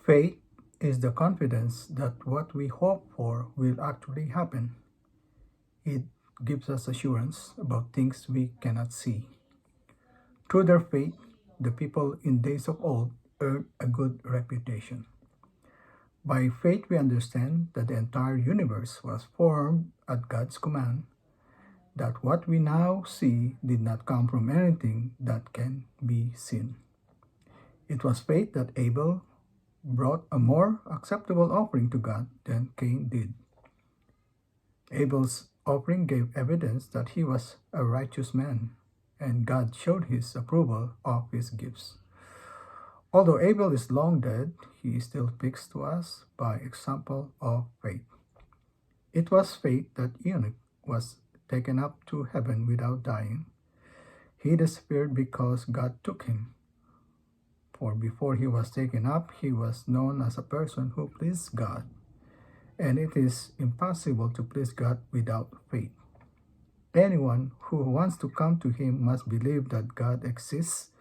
Faith is the confidence that what we hope for will actually happen. It gives us assurance about things we cannot see. Through their faith, the people in days of old earned a good reputation. By faith, we understand that the entire universe was formed at God's command, that what we now see did not come from anything that can be seen. It was faith that Abel brought a more acceptable offering to God than Cain did. Abel's offering gave evidence that he was a righteous man, and God showed his approval of his gifts. Although Abel is long dead, he still speaks to us by example of faith. It was faith that Enoch was taken up to heaven without dying. He disappeared because God took him. For before he was taken up, he was known as a person who pleased God. And it is impossible to please God without faith. Anyone who wants to come to him must believe that God exists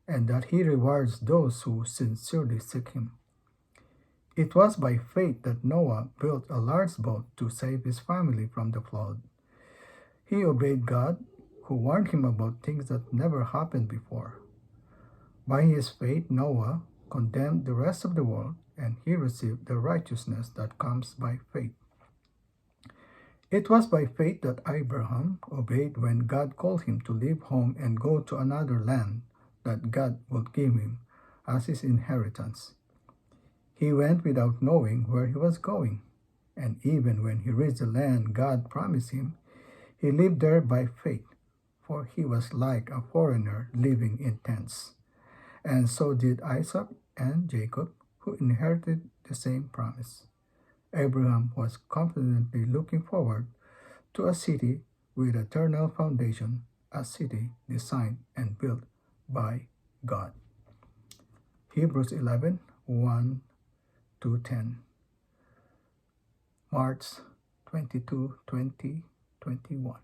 and that he rewards those who sincerely seek him. It was by faith that Noah built a large boat to save his family from the flood. He obeyed God, who warned him about things that never happened before. By his faith, Noah condemned the rest of the world, and he received the righteousness that comes by faith. It was by faith that Abraham obeyed when God called him to leave home and go to another land that God would give him as his inheritance. He went without knowing where he was going, and even when he reached the land God promised him, he lived there by faith, for he was like a foreigner living in tents. And so did Isaac and Jacob, who inherited the same promise. Abraham was confidently looking forward to a city with eternal foundation, a city designed and built by God. Hebrews 11:1-10. March 22, 2021.